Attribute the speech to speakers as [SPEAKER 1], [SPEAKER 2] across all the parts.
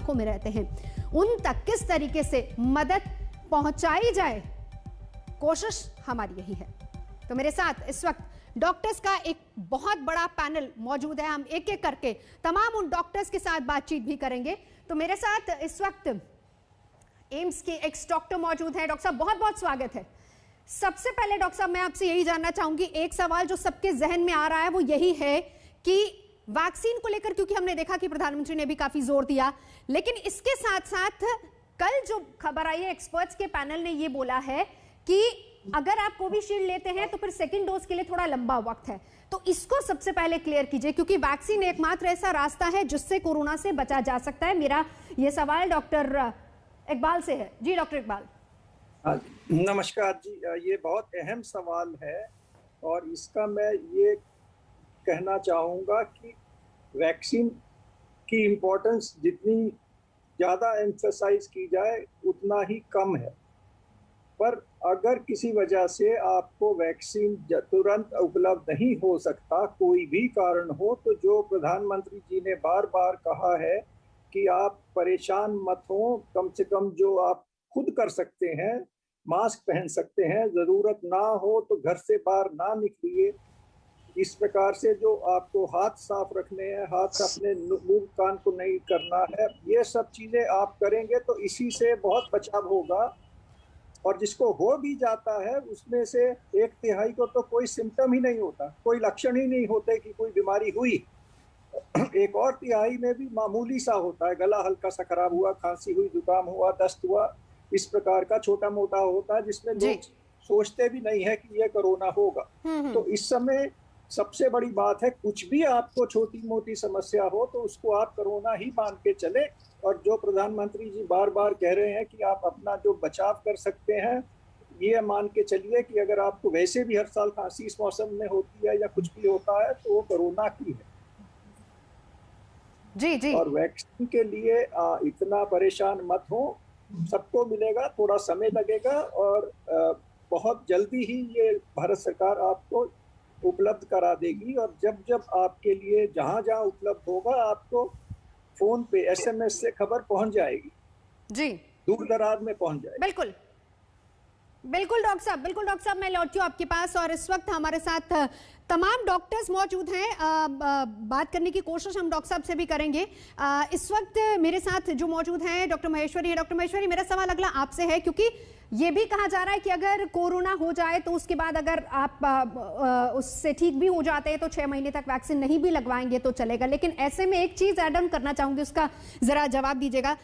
[SPEAKER 1] इलाकों में रहते हैं, उन तक किस तरीके से मदद पहुंचाई जाए, कोशिश हमारी यही है। तो मेरे साथ इस वक्त डॉक्टर्स का एक बहुत बड़ा पैनल मौजूद है। हम एक एक करके तमाम उन डॉक्टर्स के साथ बातचीत भी करेंगे। तो मेरे साथ इस वक्त एम्स के एक्स डॉक्टर मौजूद हैं। डॉक्टर साहब, बहुत बहुत स्वागत है। सबसे पहले डॉक्टर साहब, मैं आपसे यही जानना चाहूंगी, एक सवाल जो सबके जहन में आ रहा है वो यही है कि वैक्सीन को लेकर, क्योंकि हमने देखा कि प्रधानमंत्री ने भी काफी जोर दिया, लेकिन इसके साथ साथ कल जो खबर आई है, एक्सपर्ट्स के पैनल ने ये बोला है कि अगर आप कोविशील्ड लेते हैं तो फिर सेकंड डोज के लिए थोड़ा लंबा वक्त है। तो इसको सबसे पहले क्लियर कीजिए, क्योंकि वैक्सीन एकमात्र ऐसा रास्ता है जिससे कोरोना से बचा जा सकता है। मेरा ये सवाल डॉक्टर इकबाल से है। जी डॉक्टर इकबाल।
[SPEAKER 2] नमस्कार जी, ये बहुत अहम सवाल है और इसका मैं ये कहना चाहूँगा कि वैक्सीन की इम्पोर्टेंस जितनी ज़्यादा एम्फसाइज की जाए उतना ही कम है। पर अगर किसी वजह से आपको वैक्सीन तुरंत उपलब्ध नहीं हो सकता, कोई भी कारण हो, तो जो प्रधानमंत्री जी ने बार बार कहा है कि आप परेशान मत हो, कम से कम जो आप खुद कर सकते हैं, मास्क पहन सकते हैं, ज़रूरत ना हो तो घर से बाहर ना निकलिए। इस प्रकार से जो आपको हाथ साफ रखने हैं, हाथ अपने मुंह कान को नहीं करना है, ये सब चीज़ें आप करेंगे तो इसी से बहुत बचाव होगा। और जिसको हो भी जाता है उसमें से 1/3 को तो कोई सिम्टम ही नहीं होता, कोई लक्षण ही नहीं होते कि कोई बीमारी हुई। एक और तिहाई में भी मामूली सा होता है, गला हल्का सा खराब हुआ, खांसी हुई, जुकाम हुआ, दस्त हुआ, इस प्रकार का छोटा मोटा होता है जिसमें लोग सोचते भी नहीं है कि ये कोरोना होगा। तो इस समय सबसे बड़ी बात है, कुछ भी आपको छोटी मोटी समस्या हो तो उसको आप कोरोना ही मान के चले। और जो प्रधानमंत्री जी बार बार कह रहे हैं कि आप अपना जो बचाव कर सकते हैं, ये मान के चलिए कि अगर आपको वैसे भी हर साल खांसी इस मौसम में होती है या कुछ भी होता है तो वो कोरोना की है।
[SPEAKER 1] जी जी।
[SPEAKER 2] और वैक्सीन के लिए इतना परेशान मत हो, सबको मिलेगा, थोड़ा समय लगेगा और बहुत जल्दी ही ये भारत सरकार आपको उपलब्ध करा देगी। और जब जब आपके लिए जहाँ जहाँ उपलब्ध होगा आपको फोन पे SMS से खबर पहुंच जाएगी।
[SPEAKER 1] जी,
[SPEAKER 2] दूर दराज में पहुंच जाएगी।
[SPEAKER 1] बिल्कुल बिल्कुल डॉक्टर साहब, बिल्कुल डॉक्टर साहब, मैं लौटी हूँ आपके पास। और इस वक्त हमारे साथ तमाम डॉक्टर्स मौजूद हैं। बात करने की कोशिश हम डॉक्टर साहब से भी करेंगे। इस वक्त मेरे साथ जो मौजूद हैं डॉक्टर महेश्वरी है। डॉक्टर महेश्वरी, मेरा सवाल अगला आपसे है, क्योंकि ये भी कहा जा रहा है कि अगर कोरोना हो जाए तो उसके बाद अगर आप उससे ठीक भी हो जाते हैं तो 6 महीने तक वैक्सीन नहीं भी लगवाएंगे तो चलेगा। लेकिन ऐसे में एक चीज ऐड ऑन करना चाहूंगी, उसका जरा जवाब दीजिएगा।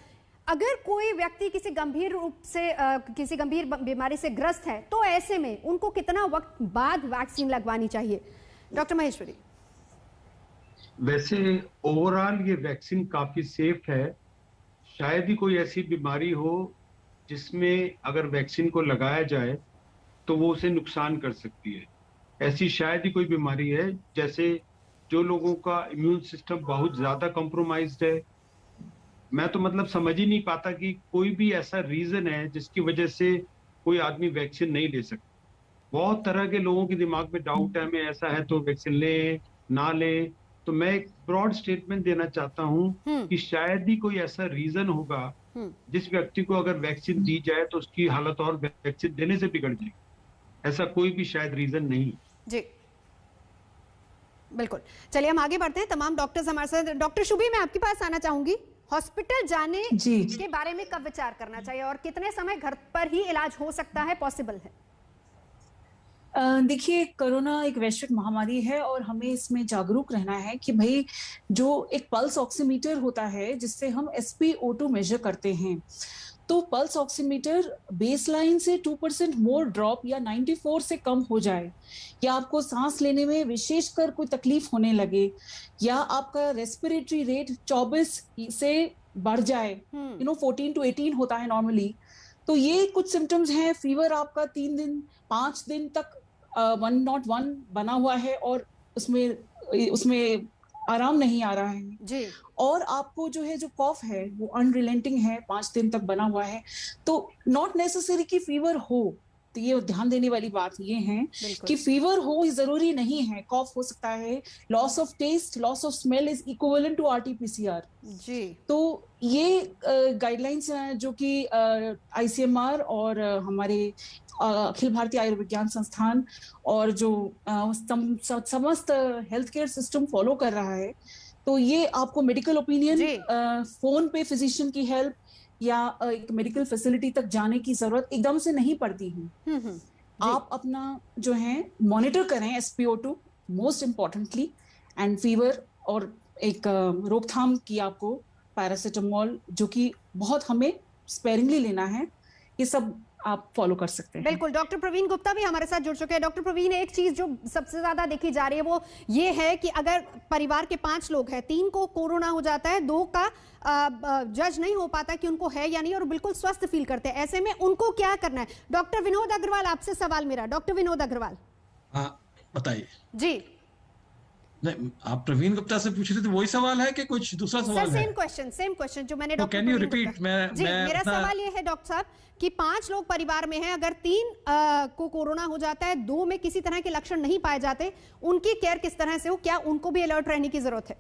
[SPEAKER 1] अगर कोई व्यक्ति किसी गंभीर रूप से किसी गंभीर बीमारी से ग्रस्त है तो ऐसे में उनको कितना वक्त बाद वैक्सीन लगवानी चाहिए? डॉक्टर महेश्वरी।
[SPEAKER 3] वैसे ओवरऑल ये वैक्सीन काफी सेफ है। शायद ही कोई ऐसी बीमारी हो जिसमें अगर वैक्सीन को लगाया जाए तो वो उसे नुकसान कर सकती है। ऐसी शायद ही कोई बीमारी है, जैसे जो लोगों का इम्यून सिस्टम बहुत ज्यादा कॉम्प्रोमाइज्ड है। मैं तो मतलब समझ ही नहीं पाता कि कोई भी ऐसा रीजन है जिसकी वजह से कोई आदमी वैक्सीन नहीं ले सकता। बहुत तरह के लोगों के दिमाग में डाउट है, हमें ऐसा है तो वैक्सीन ले ना ले। तो मैं एक ब्रॉड स्टेटमेंट देना चाहता हूं कि शायद ही कोई ऐसा रीजन होगा जिस व्यक्ति को अगर वैक्सीन दी जाए तो उसकी हालत और वैक्सीन देने से बिगड़ जाएगी। ऐसा कोई भी शायद रीजन नहीं।
[SPEAKER 1] जी बिल्कुल। चलिए हम आगे बढ़ते हैं। तमाम डॉक्टर्स हमारे साथ। डॉक्टर शुभी, मैं आपके पास आना चाहूंगी। हॉस्पिटल जाने के बारे में कब विचार करना चाहिए और कितने समय घर पर ही इलाज हो सकता है, पॉसिबल है?
[SPEAKER 4] देखिए, कोरोना एक वैश्विक महामारी है और हमें इसमें जागरूक रहना है कि भाई जो एक पल्स ऑक्सीमीटर होता है जिससे हम SpO2 मेजर करते हैं, तो पल्स ऑक्सीमीटर बेसलाइन से 2% मोर ड्रॉप या 94 से कम हो जाए, या आपको सांस लेने में विशेषकर कोई तकलीफ होने लगे, या आपका रेस्पिरेटरी रेट 24 से बढ़ जाए, 14 to 18 होता है नॉर्मली, तो ये कुछ सिम्टम्स हैं। फीवर आपका 3 दिन 5 दिन तक 101 बना हुआ है और उसमें आराम नहीं आ रहा है
[SPEAKER 1] जी।
[SPEAKER 4] और आपको जो है जो कॉफ है वो अनरिलेंटिंग है, 5 दिन तक बना हुआ है, तो नॉट नेसेसरी कि फीवर हो, ये ध्यान देने वाली बात ये है कि फीवर हो जरूरी नहीं है, कॉफ हो सकता है, loss of taste, loss of smell is equivalent to RTPCR जी। तो ये गाइडलाइंस जो कि आईसीएमआर और हमारे अखिल भारतीय आयुर्विज्ञान संस्थान और जो समस्त हेल्थ केयर सिस्टम फॉलो कर रहा है, तो ये आपको मेडिकल ओपिनियन, फोन पे फिजिशियन की हेल्प या एक मेडिकल फैसिलिटी तक जाने की जरूरत एकदम से नहीं पड़ती है। आप अपना जो है मॉनिटर करें SpO2 most importantly, and fever, और एक रोकथाम की आपको पैरासिटामोल जो कि बहुत हमें स्पेरिंगली लेना है, ये सब आप फॉलो कर सकते हैं।
[SPEAKER 1] बिल्कुल। डॉक्टर प्रवीण गुप्ता भी हमारे साथ जुड़ चुके हैं। डॉक्टर प्रवीण, एक चीज जो सबसे ज्यादा देखी जा रही है वो ये है कि अगर परिवार के 5 लोग हैं, 3 को कोरोना हो जाता है, 2 का जज नहीं हो पाता कि उनको है या नहीं और बिल्कुल स्वस्थ फील करते हैं, ऐसे में उनको क्या करना है? डॉक्टर विनोद अग्रवाल, आपसे सवाल मेरा। डॉक्टर विनोद अग्रवाल,
[SPEAKER 5] बताइए
[SPEAKER 1] जी।
[SPEAKER 5] नहीं, आप प्रवीण गुप्ता से पूछ रहे थे, वही सवाल है कि कुछ दूसरा सवाल है?
[SPEAKER 1] सेम क्वेश्चन जो मैंने डॉक्टर
[SPEAKER 5] कैन यू रिपीट?
[SPEAKER 1] मेरा सवाल ये है डॉक्टर साहब कि 5 लोग परिवार में हैं, अगर 3 को कोरोना हो जाता है, 2 में किसी तरह के लक्षण नहीं पाए जाते, उनकी केयर किस तरह से हो? क्या उनको भी अलर्ट रहने की जरूरत है?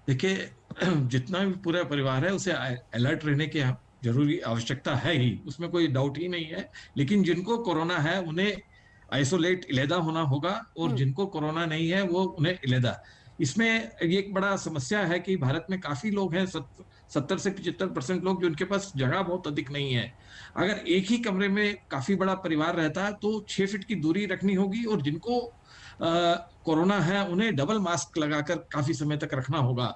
[SPEAKER 5] देखिए, जितना भी पूरा परिवार है उसे अलर्ट रहने की जरूरी आवश्यकता है ही, उसमें कोई डाउट ही नहीं है। लेकिन जिनको कोरोना है उन्हें आइसोलेट, इलेदा होना होगा, और जिनको कोरोना नहीं है वो उन्हें इलेदा। इसमें ये एक बड़ा समस्या है कि भारत में काफी लोग हैं, 70 से 75% लोग, जो उनके पास जगह बहुत अधिक नहीं है। अगर एक ही कमरे में काफी बड़ा परिवार रहता है तो 6 फीट की दूरी रखनी होगी, और जिनको कोरोना है उन्हें डबल मास्क लगाकर काफी समय तक रखना होगा,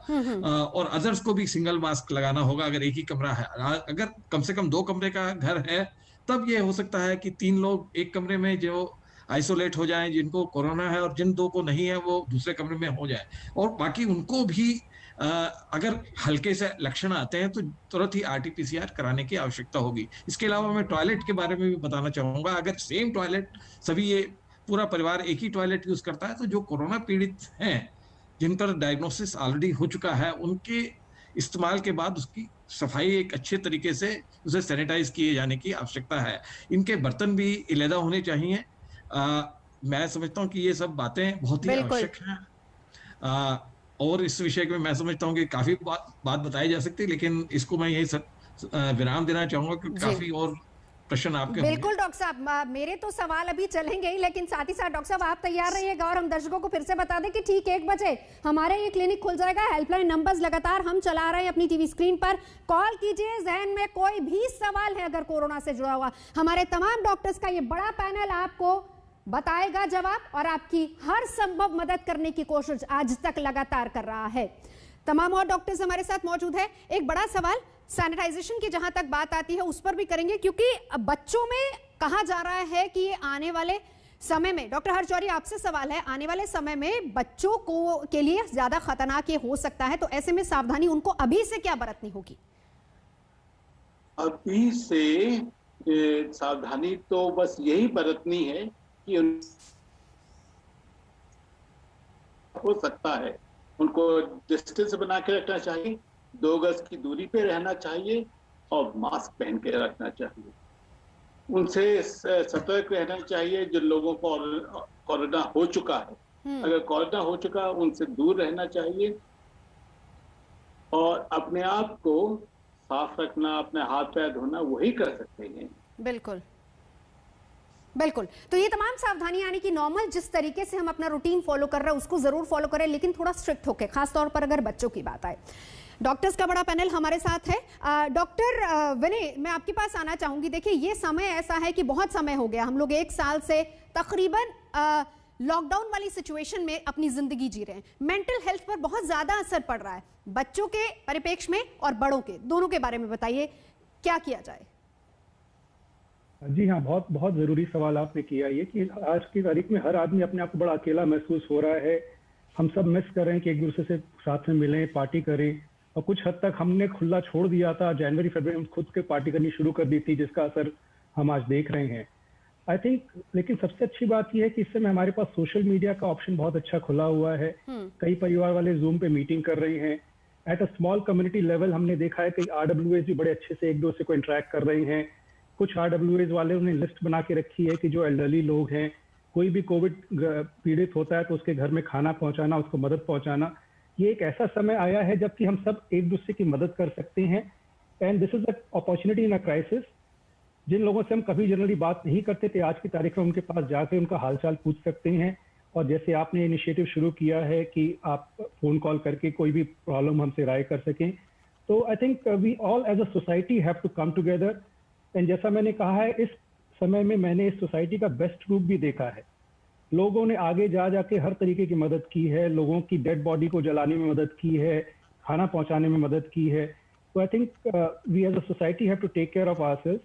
[SPEAKER 5] और अदर्स को भी सिंगल मास्क लगाना होगा अगर एक ही कमरा है। अगर कम से कम 2 कमरे का घर है तब ये हो सकता है कि 3 लोग एक कमरे में जो आइसोलेट हो जाएं, जिनको कोरोना है, और जिन 2 को नहीं है वो दूसरे कमरे में हो जाए, और बाकी उनको भी अगर हल्के से लक्षण आते हैं तो तुरंत ही RT-PCR कराने की आवश्यकता होगी। इसके अलावा मैं टॉयलेट के बारे में भी बताना चाहूंगा। अगर सेम टॉयलेट, सभी ये पूरा परिवार एक ही टॉयलेट यूज करता है, तो जो कोरोना पीड़ित हैं, जिन पर डायग्नोसिस ऑलरेडी हो चुका है, उनके इस्तेमाल के बाद उसकी सफाई एक अच्छे तरीके से उसे सैनिटाइज किए जाने की आवश्यकता है। इनके बर्तन भी इलेदा होने चाहिए। मैं समझता हूँ कि ये सब बातें बहुत ही आवश्यक हैं, और इस विषय में मैं समझता हूँ कि काफी बात बताई जा सकती है, लेकिन इसको मैं यही विराम देना चाहूंगा क्योंकि काफी और प्रश्न आपके
[SPEAKER 1] बिल्कुल डॉक्टर साहब, मेरे तो सवाल अभी चलेंगे ही, लेकिन साथ ही साथ डॉक्टर साहब आप तैयार रहिएगा, और हम दर्शकों को फिर से बता दें कि ठीक 1 बजे हमारे ये क्लिनिक खुल जाएगा। हेल्पलाइन नंबर्स लगातार हम चला रहे हैं अपनी टीवी स्क्रीन पर, कॉल कीजिए। जहन में कोई भी सवाल है अगर कोरोना से जुड़ा हुआ, हमारे तमाम डॉक्टर्स का ये बड़ा पैनल आपको बताएगा जवाब, और आपकी हर संभव मदद करने की कोशिश आज तक लगातार कर रहा है। तमाम और डॉक्टर्स हमारे साथ मौजूद है। एक बड़ा सवाल सैनिटाइजेशन की जहां तक बात आती है उस पर भी करेंगे, क्योंकि बच्चों में कहा जा रहा है कि ये आने वाले समय में, डॉक्टर हर्ष जौहरी आपसे सवाल है, आने वाले समय में बच्चों को के लिए ज्यादा खतरनाक ये हो सकता है, तो ऐसे में सावधानी उनको अभी से क्या बरतनी होगी?
[SPEAKER 6] अभी से सावधानी तो बस यही बरतनी है कि हो सकता है उनको डिस्टेंस बना के रखना चाहिए, 2 गज की दूरी पे रहना चाहिए, और मास्क पहन के रखना चाहिए। उनसे सतर्क रहना चाहिए जो लोगों को कोरोना हो चुका है। अगर कोरोना हो चुका है उनसे दूर रहना चाहिए, और अपने आप को साफ रखना, अपने हाथ पैर धोना, वही कर सकते हैं।
[SPEAKER 1] बिल्कुल बिल्कुल। तो ये तमाम सावधानी, यानी कि नॉर्मल जिस तरीके से हम अपना रूटीन फॉलो कर रहे हैं उसको जरूर फॉलो करें, लेकिन थोड़ा स्ट्रिक्ट होके, खासतौर पर अगर बच्चों की बात आए। डॉक्टर्स का बड़ा पैनल हमारे साथ है। डॉक्टर विनय, मैं आपके पास आना चाहूंगी। देखिए, ये समय ऐसा है कि बहुत समय हो गया, हम लोग 1 साल से तकरीबन लॉकडाउन वाली सिचुएशन में अपनी जिंदगी जी रहे हैं। मेंटल हेल्थ पर बहुत ज्यादा असर पड़ रहा है, बच्चों के परिप्रेक्ष्य में और बड़ों के, दोनों के बारे में बताइए, क्या किया जाए?
[SPEAKER 7] जी हाँ, बहुत बहुत जरूरी सवाल आपने किया। ये कि आज की तारीख में हर आदमी अपने आप को बड़ा अकेला महसूस हो रहा है। हम सब मिस कर रहे हैं कि एक दूसरे से साथ में मिलें, पार्टी करें, और कुछ हद तक हमने खुला छोड़ दिया था। जनवरी फरवरी हम खुद के पार्टी करनी शुरू कर दी थी, जिसका असर हम आज देख रहे हैं, आई थिंक। लेकिन सबसे अच्छी बात यह है कि इस समय हमारे पास सोशल मीडिया का ऑप्शन बहुत अच्छा खुला हुआ है। कई परिवार वाले जूम पे मीटिंग कर रहे हैं। At a small community level हमने देखा है कि RWS भी बड़े अच्छे से एक दूसरे को इंटरेक्ट कर रहे हैं। कुछ RWAs वाले उन्हें लिस्ट बना के रखी है कि जो एल्डरली लोग हैं, कोई भी कोविड पीड़ित होता है तो उसके घर में खाना पहुंचाना, उसको मदद पहुंचाना। ये एक ऐसा समय आया है जबकि हम सब एक दूसरे की मदद कर सकते हैं, and this is a opportunity in a crisis. जिन लोगों से हम कभी जनरली बात नहीं करते थे, आज की तारीख में उनके पास जाकर उनका हालचाल पूछ सकते हैं। और जैसे आपने इनिशिएटिव शुरू किया है कि आप फोन कॉल करके कोई भी प्रॉब्लम हमसे राय कर सकें, तो I think we all as a society have to come together. And जैसा मैंने कहा है, इस समय में मैंने इस सोसाइटी का बेस्ट रूप भी देखा है। लोगों ने आगे जा जाके हर तरीके की मदद की है, लोगों की डेड बॉडी को जलाने में मदद की है, खाना पहुंचाने में मदद की है। तो I think we as a society have to take care of ourselves,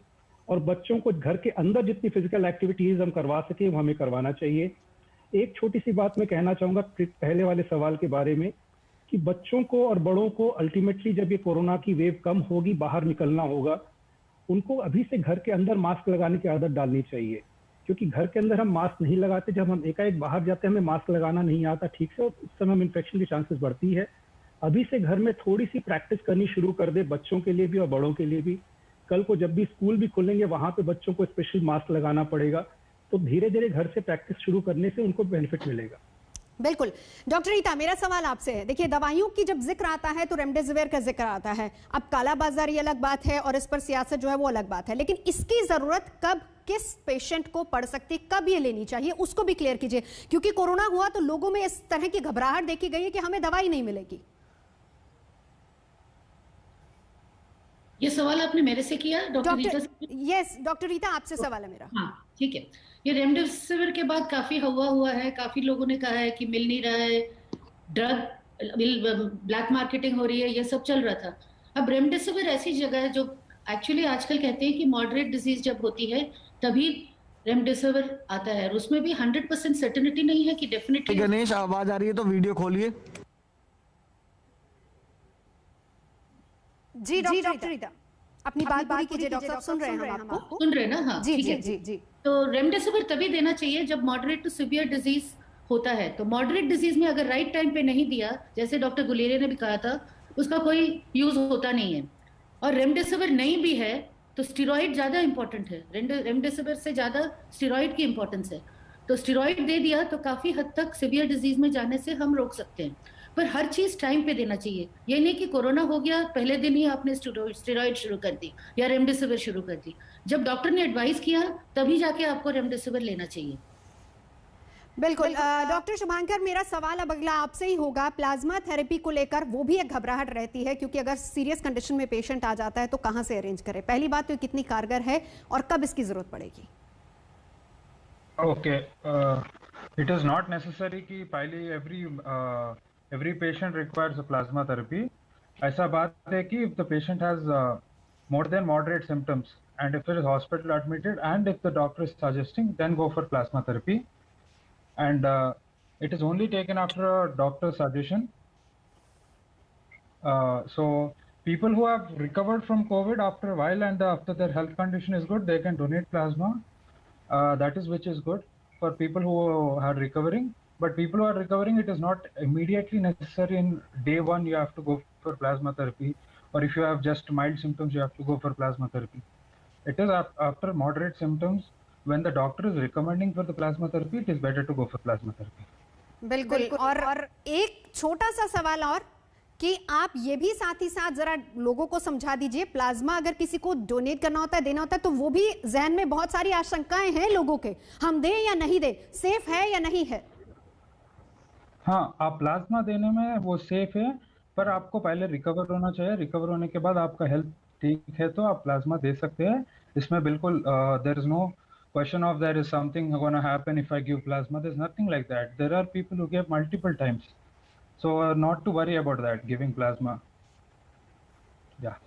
[SPEAKER 7] और बच्चों को घर के अंदर जितनी फिजिकल एक्टिविटीज हम करवा सके वो हमें करवाना चाहिए। एक छोटी सी बात मैं कहना चाहूंगा पहले वाले सवाल के बारे में, कि बच्चों को और बड़ों को अल्टीमेटली जब ये कोरोना की वेव कम होगी, बाहर निकलना होगा, उनको अभी से घर के अंदर मास्क लगाने की आदत डालनी चाहिए। क्योंकि घर के अंदर हम मास्क नहीं लगाते, जब हम एकाएक बाहर जाते हैं हमें मास्क लगाना नहीं आता ठीक से, उस समय हम इन्फेक्शन की चांसेस बढ़ती है। अभी से घर में थोड़ी सी प्रैक्टिस करनी शुरू कर दे, बच्चों के लिए भी और बड़ों के लिए भी। कल को जब भी स्कूल भी खुलेंगे वहां पे बच्चों को स्पेशल मास्क लगाना पड़ेगा, तो धीरे धीरे घर से प्रैक्टिस शुरू करने से उनको बेनिफिट मिलेगा।
[SPEAKER 1] बिल्कुल। डॉक्टर रीता, मेरा सवाल आपसे है, देखिए दवाइयों की जब जिक्र आता है तो रेमडेसिविर का जिक्र आता है। अब कालाबाजारी अलग बात है और इस पर सियासत जो है वो अलग बात है, लेकिन इसकी जरूरत कब किस पेशेंट को पड़ सकती, कब ये लेनी चाहिए, उसको भी क्लियर कीजिए। क्योंकि कोरोना हुआ तो लोगों में इस तरह की घबराहट देखी गई है कि हमें दवाई नहीं मिलेगी।
[SPEAKER 8] ये सवाल आपने मेरे से किया डॉक्टर रीता से?
[SPEAKER 1] यस डॉक्टर रीता, आपसे सवाल है मेरा।
[SPEAKER 8] हाँ ठीक है। ये रेमडेसिविर के बाद काफी हवा हुआ है, काफी लोगों ने कहा है कि मिल नहीं रहा है, ड्रग ब्लैक मार्केटिंग हो रही है, ये सब चल रहा था। अब रेमडेसिविर ऐसी जगह है जो एक्चुअली आजकल कहते हैं कि मॉडरेट डिजीज जब होती है तभी रेमडेसिविर आता है, और उसमें भी 100% सर्टेनिटी नहीं है कि डेफिनेटली।
[SPEAKER 9] गणेश, आवाज आ रही है तो वीडियो खोलिए।
[SPEAKER 1] जी डॉक्टर रीता, अपनी बात पूरी कीजिए। डॉक्टर साहब सुन रहे हैं हम आपको?
[SPEAKER 8] सुन रहे हैं ना? हाँ
[SPEAKER 1] जी
[SPEAKER 8] ठीक
[SPEAKER 1] जी
[SPEAKER 8] है।
[SPEAKER 1] जी जी।
[SPEAKER 8] तो रेमडेसिविर तभी देना चाहिए जब मॉडरेट टू सीवियर डिजीज होता है। तो मॉडरेट डिजीज में अगर राइट टाइम पे नहीं दिया, जैसे डॉक्टर गुलेरिया ने भी कहा था, उसका कोई यूज होता नहीं है। और रेमडेसिविर नहीं भी है तो स्टेरॉइड ज्यादा इंपॉर्टेंट है, रेमडेसिविर से ज्यादा स्टेरॉइड की इंपॉर्टेंस है। तो स्टेरॉइड दे दिया तो काफी हद तक सीवियर डिजीज में जाने से हम रोक सकते हैं, पर हर चीज टाइम पे देना चाहिए। ये नहीं कि कोरोना हो गया पहले दिन ही आपने स्टेरॉइड शुरू कर दी या रेमडेसिविर शुरू कर दी। जब डॉक्टर ने एडवाइस किया तभी जाके आपको रेमडेसिविर लेना चाहिए।
[SPEAKER 1] बिल्कुल। डॉक्टर शुभांकर, मेरा सवाल अब अगला आपसे ही होगा। प्लाज्मा थेरेपी को लेकर वो भी एक घबराहट रहती है, क्योंकि अगर सीरियस कंडीशन में पेशेंट आ जाता है तो कहां से अरेंज करें। पहली बात तो कितनी कारगर है और कब इसकी जरूरत पड़ेगी?
[SPEAKER 10] Okay, it is not necessary कि पहले every patient requires a plasma therapy. ऐसा बात है कि if the patient has more than moderate symptoms and if it is hospital admitted and if the doctor is suggesting, then go for plasma therapy. And it is only taken after a doctor's suggestion. So people who have recovered from COVID after a while and after their health condition is good, they can donate plasma. That is which is good for people who are recovering. But people who are recovering, it is not immediately necessary in day one you have to go for plasma therapy, or if you have just mild symptoms you have to go for plasma therapy. It is after moderate symptoms, when the doctor is recommending for the plasma therapy, it is better to go for plasma therapy.
[SPEAKER 1] बिल्कुल। और एक छोटा सा सवाल और, कि आप ये भी साथ ही साथ जरा लोगों को समझा दीजिए, प्लाज्मा अगर किसी को डोनेट करना होता है, देना होता है, तो वो भी जहन में बहुत सारी आशंकाएं हैं लोगों के, हम दें या नहीं दें, सेफ है या नहीं है?
[SPEAKER 10] हाँ, आप प्लाज्मा देने में वो सेफ है, पर आपको पहले रिकवर होना चाहिए। रिकवर होने के बाद आपका हेल्थ ठीक है तो आप प्लाज्मा दे सकते हैं। इसमें बिल्कुल there is no question of there is something gonna happen if I give plasma, there is nothing like that. There are people who give multiple times, so not to worry about that giving plasma. या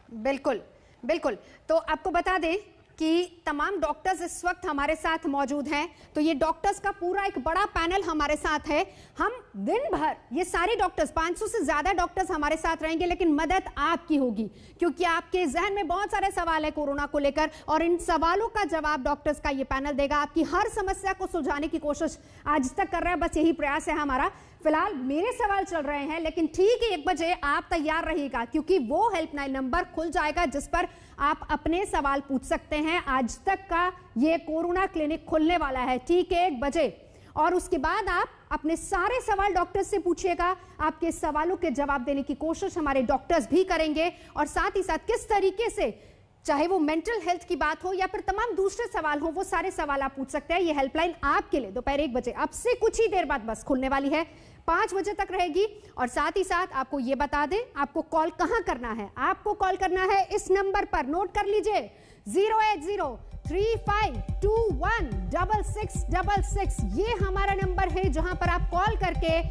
[SPEAKER 1] बिल्कुल बिल्कुल। तो आपको बता दें कि तमाम doctors इस वक्त हमारे साथ मौजूद हैं। तो ये डॉक्टर्स का पूरा एक बड़ा पैनल हमारे साथ है। हम दिन भर ये सारे डॉक्टर्स, 500 से ज्यादा डॉक्टर्स हमारे साथ रहेंगे, लेकिन मदद आपकी होगी, क्योंकि आपके जहन में बहुत सारे सवाल है कोरोना को लेकर, और इन सवालों का जवाब डॉक्टर्स का ये पैनल देगा। आपकी हर समस्या को सुलझाने की कोशिश आज तक कर रहा है, बस यही प्रयास है हमारा। फिलहाल मेरे सवाल चल रहे हैं, लेकिन ठीक है 1 बजे आप तैयार रहिएगा क्योंकि वो हेल्पलाइन नंबर खुल जाएगा जिस पर आप अपने सवाल पूछ सकते हैं। आज तक का ये कोरोना क्लिनिक खुलने वाला है ठीक है 1 बजे, और उसके बाद आप अपने सारे सवाल डॉक्टर से पूछिएगा। आपके सवालों के जवाब देने की कोशिश हमारे डॉक्टर्स भी करेंगे, और साथ ही साथ किस तरीके से, चाहे वो मेंटल हेल्थ की बात हो या फिर तमाम दूसरे सवाल हो, वो सारे सवाल आप पूछ सकते हैं। ये हेल्पलाइन आपके लिए दोपहर 1 बजे अब से कुछ ही देर बाद बस खुलने वाली है, 5 बजे तक रहेगी। और साथ ही साथ आपको ये बता दें आपको कॉल कहां करना है। आपको कॉल करना है इस नंबर पर, नोट कर लीजिए 08035216666। ये हमारा नंबर है जहां पर आप कॉल करके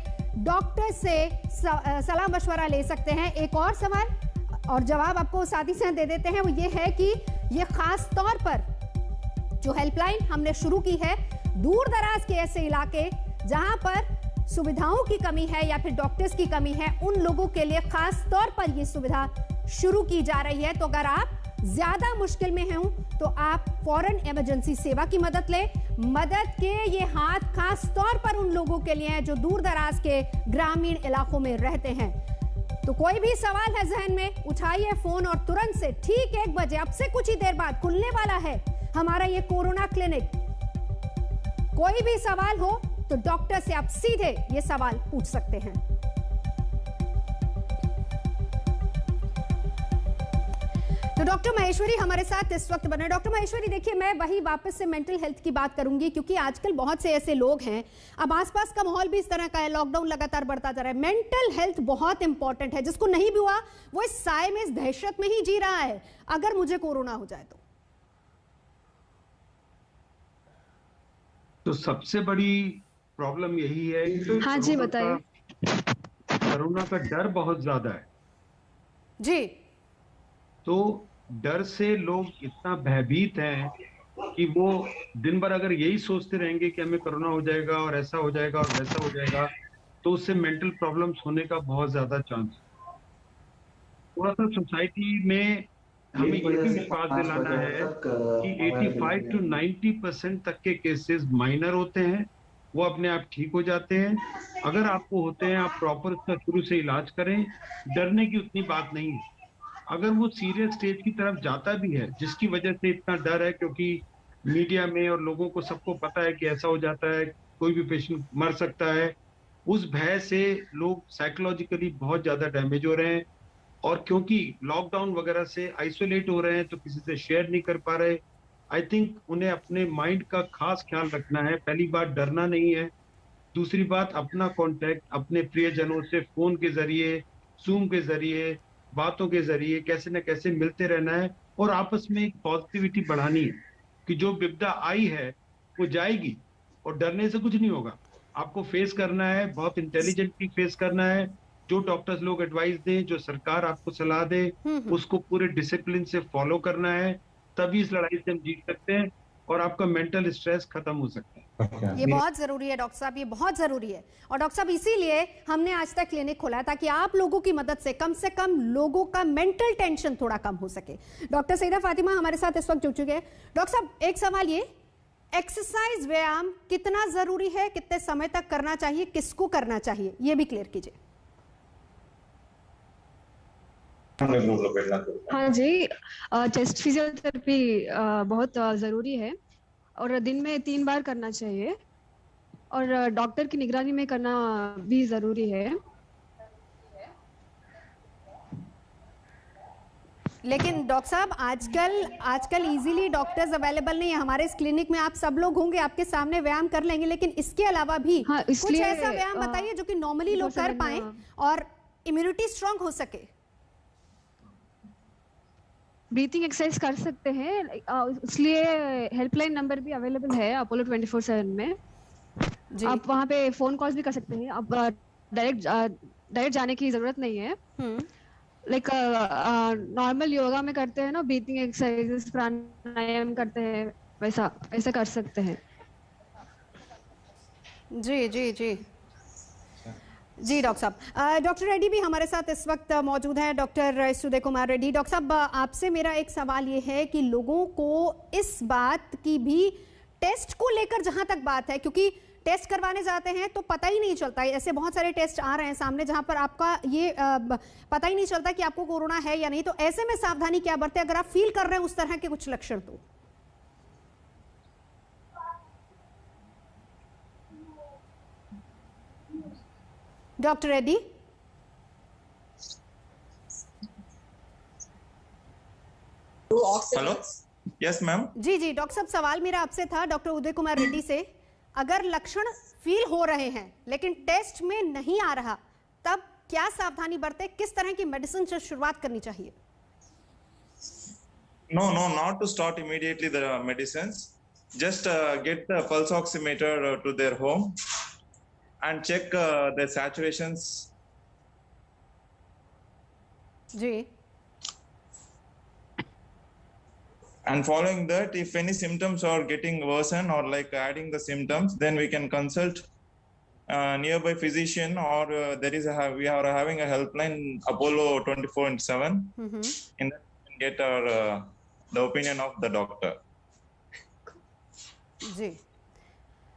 [SPEAKER 1] डॉक्टर से सलाह मशवरा ले सकते हैं। एक और सवाल और जवाब आपको साथ ही साथ दे देते हैं, वो ये है कि ये खास तौर पर जो हेल्पलाइन हमने शुरू की है दूर दराज के ऐसे इलाके जहां पर सुविधाओं की कमी है या फिर डॉक्टर्स की कमी है, उन लोगों के लिए खास तौर पर यह सुविधा शुरू की जा रही है। तो अगर आप ज्यादा मुश्किल में हैं तो आप फौरन इमरजेंसी सेवा की मदद लें। मदद के ये हाथ खास तौर पर उन लोगों के लिए हैं जो दूर दराज के ग्रामीण इलाकों में रहते हैं। तो कोई भी सवाल है जहन में, उठाइए फोन और तुरंत से ठीक 1 बजे अब से कुछ ही देर बाद खुलने वाला है हमारा ये कोरोना क्लिनिक। कोई भी सवाल हो तो डॉक्टर से आप सीधे ये सवाल पूछ सकते हैं। तो डॉक्टर महेश्वरी हमारे साथ इस वक्त बने। डॉक्टर महेश्वरी देखिए, मैं वही वापस से मेंटल हेल्थ की बात करूंगी क्योंकि आजकल बहुत से ऐसे लोग हैं, अब आसपास का माहौल भी इस तरह का है, लॉकडाउन लगातार बढ़ता जा रहा है। मेंटल हेल्थ बहुत इंपॉर्टेंट है, जिसको नहीं भी हुआ वो इस साए में, इस दहशत में ही जी रहा है अगर मुझे कोरोना हो जाए
[SPEAKER 3] तो सबसे बड़ी प्रॉब्लम यही है कि
[SPEAKER 11] हाँ जी बताइए।
[SPEAKER 3] कोरोना का डर बहुत ज्यादा है
[SPEAKER 1] जी,
[SPEAKER 3] तो डर से लोग इतना भयभीत हैं कि वो दिन भर अगर यही सोचते रहेंगे कि हमें कोरोना हो जाएगा और ऐसा हो जाएगा और वैसा हो जाएगा, तो उससे मेंटल प्रॉब्लम्स होने का बहुत ज्यादा चांस है। थोड़ा सा सोसाइटी में हमें ये भी विश्वास दिलाना है कि 85 to 90% तक के केसेस माइनर होते हैं, वो अपने आप ठीक हो जाते हैं। अगर आपको होते हैं आप प्रॉपर उसका शुरू से इलाज करें, डरने की उतनी बात नहीं है। अगर वो सीरियस स्टेज की तरफ जाता भी है, जिसकी वजह से इतना डर है क्योंकि मीडिया में और लोगों को सबको पता है कि ऐसा हो जाता है, कोई भी पेशेंट मर सकता है, उस भय से लोग साइकोलॉजिकली बहुत ज्यादा डैमेज हो रहे हैं। और क्योंकि लॉकडाउन वगैरह से आइसोलेट हो रहे हैं तो किसी से शेयर नहीं कर पा रहे। आई थिंक उन्हें अपने माइंड का खास ख्याल रखना है। पहली बात डरना नहीं है, दूसरी बात अपना कांटेक्ट अपने प्रियजनों से फोन के जरिए, जूम के जरिए, बातों के जरिए कैसे न कैसे मिलते रहना है और आपस में एक पॉजिटिविटी बढ़ानी है कि जो विपदा आई है वो जाएगी और डरने से कुछ नहीं होगा। आपको फेस करना है, बहुत इंटेलिजेंटली फेस करना है। जो डॉक्टर्स लोग एडवाइस दें, जो सरकार आपको सलाह दे, उसको पूरे डिसिप्लिन से फॉलो करना है, तभी इस लड़ाई से हम जीत सकते हैं और आपका मेंटल स्ट्रेस खत्म हो सकता है।
[SPEAKER 1] ये बहुत जरूरी है डॉक्टर साहब, ये बहुत जरूरी है। और डॉक्टर साहब इसीलिए हमने आज तक क्लिनिक खोला है ताकि आप लोगों की मदद से कम लोगों का मेंटल टेंशन थोड़ा कम हो सके। डॉक्टर सईदा फातिमा हमारे साथ इस वक्त जुड़ चुके हैं। डॉक्टर साहब एक सवाल ये, एक्सरसाइज व्यायाम कितना जरूरी है, कितने समय तक करना चाहिए, किसको करना चाहिए, ये भी क्लियर कीजिए।
[SPEAKER 11] हाँ जी, चेस्ट फिजियोथेरेपी बहुत ज़रूरी है और दिन में 3 बार करना चाहिए और डॉक्टर की निगरानी में करना भी ज़रूरी है।
[SPEAKER 1] लेकिन डॉक्टर साहब आजकल इजीली डॉक्टर्स अवेलेबल नहीं है। हमारे इस क्लिनिक में आप सब लोग होंगे, आपके सामने व्यायाम कर लेंगे, लेकिन इसके अलावा भी कुछ ऐसा व्यायाम बताइए जो कि नॉर्मली लोग कर पाए और इम्यूनिटी स्ट्रांग हो सके।
[SPEAKER 11] ब्रीथिंग एक्सरसाइज कर सकते हैं, इसलिए हेल्पलाइन नंबर भी अवेलेबल है अपोलो 24/7 में। आप वहाँ पे फोन कॉल्स भी कर सकते हैं। आप डायरेक्ट जाने की जरूरत नहीं है। लाइक नॉर्मल योगा में करते हैं ना, ब्रीथिंग एक्सरसाइज, प्राणायाम करते हैं, वैसा कर सकते हैं।
[SPEAKER 1] जी जी जी जी डॉक्टर साहब। डॉक्टर रेड्डी भी हमारे साथ इस वक्त मौजूद हैं, डॉक्टर सुदय कुमार रेड्डी। डॉक्टर साहब आपसे मेरा एक सवाल ये है कि लोगों को इस बात की भी टेस्ट को लेकर जहां तक बात है, क्योंकि टेस्ट करवाने जाते हैं तो पता ही नहीं चलता। ऐसे बहुत सारे टेस्ट आ रहे हैं सामने जहां पर आपका ये पता ही नहीं चलता कि आपको कोरोना है या नहीं। तो ऐसे में सावधानी क्या बरतें अगर आप फील कर रहे हैं उस तरह के कुछ लक्षण? तो doctor Reddy.
[SPEAKER 12] Hello, yes ma'am.
[SPEAKER 1] जी जी डॉक्टर साहब, सवाल मेरा आपसे था डॉक्टर उदय कुमार रेड्डी से। अगर लक्षण फील हो रहे हैं लेकिन टेस्ट में नहीं आ रहा, तब क्या सावधानी बरते, किस तरह की मेडिसिन से शुरुआत करनी चाहिए?
[SPEAKER 12] No, not to start immediately the medicines. Just get the pulse oximeter to their home and check the saturations.
[SPEAKER 1] जी।
[SPEAKER 12] And following that, if any symptoms are getting worsen or like adding the symptoms, then we can consult nearby physician, or we are having a helpline, Apollo 24/7. In that we can get our the opinion of the doctor.
[SPEAKER 1] जी।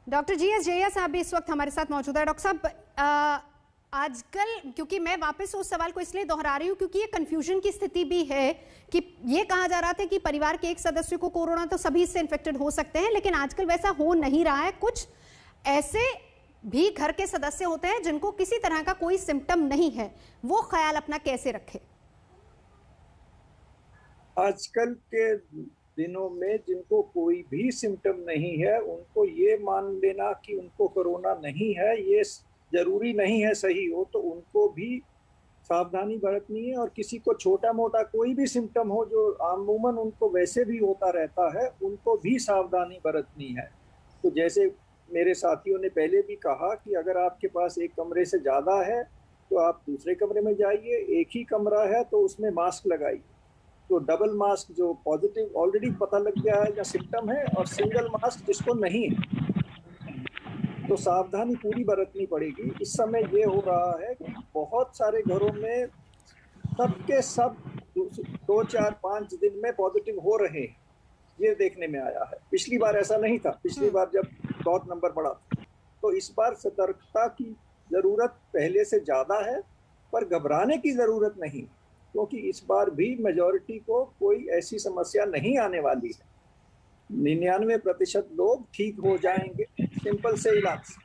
[SPEAKER 1] Doctor GS Jaya साहब भी इस वक्त हमारे साथ मौजूद है। Doctor साहब, आजकल क्योंकि मैं वापस उस सवाल को इसलिए दोहरा रही हूँ क्योंकि ये कंफ्यूजन की स्थिति भी है कि ये कहा जा रहा था कि परिवार के एक सदस्य को कोरोना तो सभी इससे इन्फेक्टेड हो सकते हैं, लेकिन आजकल वैसा हो नहीं रहा है। कुछ ऐसे भी घर के सदस्य होते हैं जिनको किसी तरह का कोई सिम्टम नहीं है, वो ख्याल अपना कैसे रखे?
[SPEAKER 2] आजकल के दिनों में जिनको कोई भी सिम्टम नहीं है, उनको ये मान लेना कि उनको कोरोना नहीं है, ये जरूरी नहीं है सही हो, तो उनको भी सावधानी बरतनी है। और किसी को छोटा मोटा कोई भी सिम्टम हो जो अमूमन उनको वैसे भी होता रहता है, उनको भी सावधानी बरतनी है। तो जैसे मेरे साथियों ने पहले भी कहा कि अगर आपके पास एक कमरे से ज़्यादा है तो आप दूसरे कमरे में जाइए, एक ही कमरा है तो उसमें मास्क लगाइए। तो डबल मास्क जो पॉजिटिव ऑलरेडी पता लग गया है या सिम्टम है, और सिंगल मास्क जिसको नहीं है, तो सावधानी पूरी बरतनी पड़ेगी। इस समय ये हो रहा है कि बहुत सारे घरों में सबके सब 2, 4, 5 दिन में पॉजिटिव हो रहे हैं, ये देखने में आया है। पिछली बार ऐसा नहीं था, पिछली बार जब डॉट नंबर बढ़ा था। तो इस बार सतर्कता की ज़रूरत पहले से ज़्यादा है, पर घबराने की ज़रूरत नहीं, क्योंकि इस बार भी मेजॉरिटी को कोई ऐसी समस्या नहीं आने वाली है। 99% लोग ठीक हो जाएंगे सिंपल से इलाज।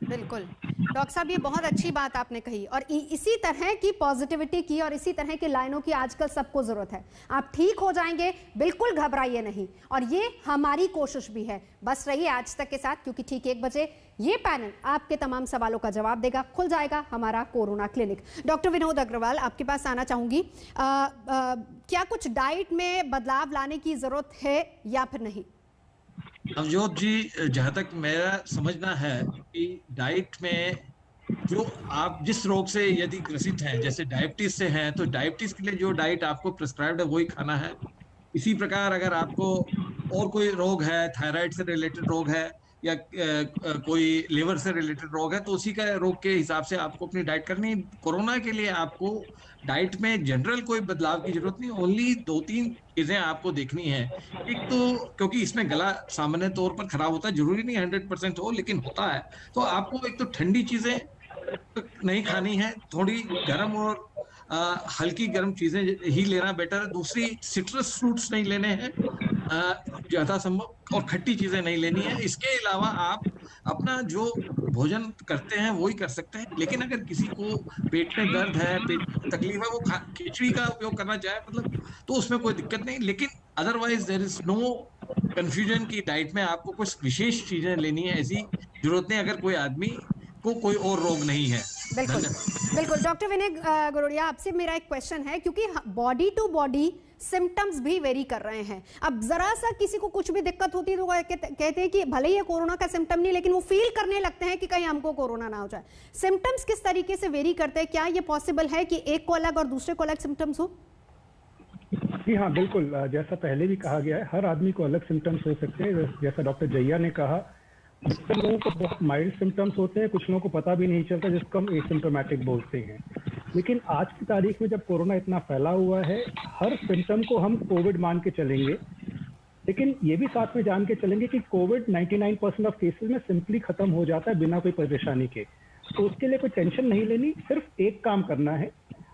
[SPEAKER 1] बिल्कुल डॉक्टर साहब, ये बहुत अच्छी बात आपने कही, और इसी तरह की पॉजिटिविटी की और इसी तरह की लाइनों की आजकल सबको जरूरत है। आप ठीक हो जाएंगे, बिल्कुल घबराइए नहीं, और ये हमारी कोशिश भी है। बस रहिए आज तक के साथ, क्योंकि ठीक 1 बजे ये पैनल आपके तमाम सवालों का जवाब देगा। खुल जाएगा हमारा corona clinic. Doctor Vinod Agarwal, आपके पास आना चाहूंगी। क्या कुछ डाइट में बदलाव लाने की जरूरत है या फिर नहीं?
[SPEAKER 5] नवजोत जी, जहाँ तक मेरा समझना है कि डाइट में जो आप जिस रोग से यदि ग्रसित हैं, जैसे डायबिटीज से हैं, तो डायबिटीज के लिए जो डाइट आपको प्रिस्क्राइब्ड है वही खाना है। इसी प्रकार अगर आपको और कोई रोग है, थायराइड से रिलेटेड रोग है या कोई लिवर से रिलेटेड रोग है, तो उसी का रोग के हिसाब से आपको अपनी डाइट करनी। कोरोना के लिए आपको डाइट में जनरल कोई बदलाव की जरूरत नहीं, ओनली 2-3 चीजें आपको देखनी है। एक तो क्योंकि इसमें गला सामान्य तौर पर खराब होता है, जरूरी नहीं 100% हो, लेकिन होता है, तो आपको एक तो ठंडी चीजें नहीं खानी है, थोड़ी गर्म और हल्की गर्म चीजें ही लेना बेटर है। दूसरी, सिट्रस फ्रूट्स नहीं लेने हैं ज्यादा संभव, और खट्टी चीजें नहीं लेनी है। इसके अलावा आप अपना जो भोजन करते हैं वही कर सकते हैं। लेकिन अगर किसी को पेट में दर्द है, पेट में तकलीफ है, वो खिचड़ी का उपयोग करना चाहे मतलब, तो उसमें कोई दिक्कत नहीं। लेकिन otherwise there is no confusion की डाइट में आपको कुछ विशेष चीजें लेनी है, ऐसी जरूरत नहीं अगर कोई आदमी को कोई और रोग नहीं है।
[SPEAKER 1] बिल्कुल बिल्कुल। डॉक्टर विनय गरोड़िया, आपसे मेरा एक क्वेश्चन है, क्योंकि बॉडी टू बॉडी सिम्टम्स भी वेरी कर रहे हैं। अब जरा सा किसी को कुछ भी दिक्कत होती है तो कहते हैं कि भले ही ये कोरोना का सिम्टम नहीं, लेकिन वो फील करने लगते हैं कि कहीं हमको कोरोना ना हो जाए। सिम्टम्स किस तरीके से वेरी करते हैं? क्या ये पॉसिबल है कि एक को अलग और दूसरे को अलग सिम्टम्स हो?
[SPEAKER 7] जी हाँ, बिल्कुल। जैसा पहले भी कहा गया है, हर आदमी को अलग सिम्टम्स हो सकते हैं। जैसा डॉक्टर जैया ने कहा, कुछ लोगों को बहुत माइल्ड सिम्टम्स होते हैं, कुछ लोगों को पता भी नहीं चलता, जिसको हम एसिम्प्टोमेटिक बोलते हैं। लेकिन आज की तारीख में जब कोरोना इतना फैला हुआ है, हर सिम्टम को हम कोविड मान के चलेंगे लेकिन ये भी साथ में जान के चलेंगे कि कोविड 99% ऑफ केसेस में सिंपली खत्म हो जाता है बिना कोई परेशानी के। तो उसके लिए कोई टेंशन नहीं लेनी, सिर्फ एक काम करना है।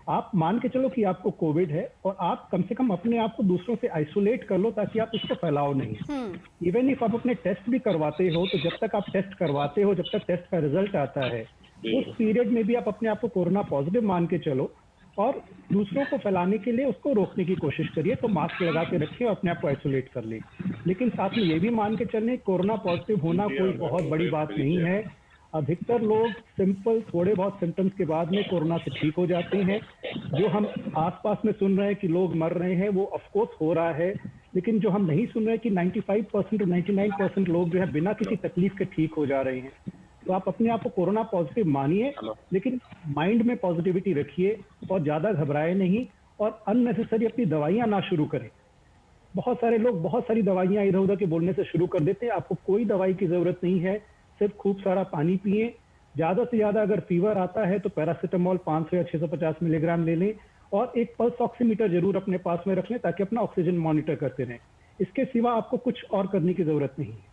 [SPEAKER 7] आप मान के चलो कि आपको कोविड है और आप कम से कम अपने आप को दूसरों से आइसोलेट कर लो ताकि आप उसको फैलाओ नहीं। इवन इफ आप अपने टेस्ट भी करवाते हो तो जब तक आप टेस्ट करवाते हो, जब तक टेस्ट का रिजल्ट आता है, उस पीरियड में भी आप अपने आप को कोरोना पॉजिटिव मान के चलो और दूसरों को फैलाने के लिए उसको रोकने की कोशिश करिए। तो मास्क लगा के रखिए और अपने आप को आइसोलेट कर ले। लेकिन साथ में ये भी मान के चलें, कोरोना पॉजिटिव होना कोई बहुत बड़ी बात नहीं है। अधिकतर लोग सिंपल थोड़े बहुत सिम्टम्स के बाद में कोरोना से ठीक हो जाते हैं। जो हम आसपास में सुन रहे हैं कि लोग मर रहे हैं, वो ऑफकोर्स हो रहा है, लेकिन जो हम नहीं सुन रहे हैं कि 95% और 99% लोग जो है बिना किसी तकलीफ के ठीक हो जा रहे हैं। तो आप अपने आप को कोरोना पॉजिटिव मानिए, लेकिन माइंड में पॉजिटिविटी रखिए और ज़्यादा घबराए नहीं और अननेसेसरी अपनी दवाइयाँ ना शुरू करें। बहुत सारे लोग बहुत सारी दवाइयाँ इधर उधर के बोलने से शुरू कर देते हैं। आपको कोई दवाई की ज़रूरत नहीं है, सिर्फ खूब सारा पानी पिए। ज़्यादा से ज़्यादा अगर फीवर आता है तो पैरासीटामोल 500 या 650 मिलीग्राम ले लें और एक पल्स ऑक्सीमीटर जरूर अपने पास में रख लें ताकि अपना ऑक्सीजन मॉनिटर करते रहें। इसके सिवा आपको कुछ और करने की ज़रूरत नहीं है।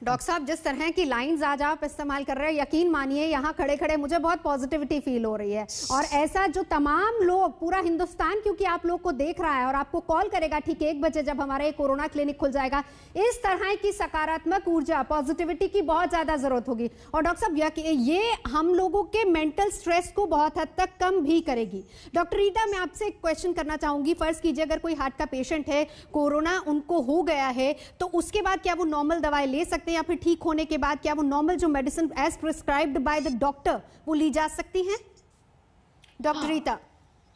[SPEAKER 1] डॉक्टर साहब, जिस तरह की लाइंस आज आप इस्तेमाल कर रहे हैं, यकीन मानिए यहाँ खड़े खड़े मुझे बहुत पॉजिटिविटी फील हो रही है। और ऐसा जो तमाम लोग, पूरा हिंदुस्तान क्योंकि आप लोग को देख रहा है और आपको कॉल करेगा ठीक 1 बजे जब हमारा ये कोरोना क्लिनिक खुल जाएगा, इस तरह की सकारात्मक ऊर्जा, पॉजिटिविटी की बहुत ज्यादा जरूरत होगी। और डॉक्टर साहब, ये हम लोगों के मेंटल स्ट्रेस को बहुत हद तक कम भी करेगी। डॉक्टर रीटा, मैं आपसे एक क्वेश्चन करना चाहूंगी। फर्ज कीजिए अगर कोई हार्ट का पेशेंट है, कोरोना उनको हो गया है, तो उसके बाद क्या वो नॉर्मल दवाई ले सकते हैं या फिर ठीक होने के बाद क्या वो नॉर्मल जो medicine as prescribed by the doctor वो ली जा सकती हैं? डॉक्टर रीता।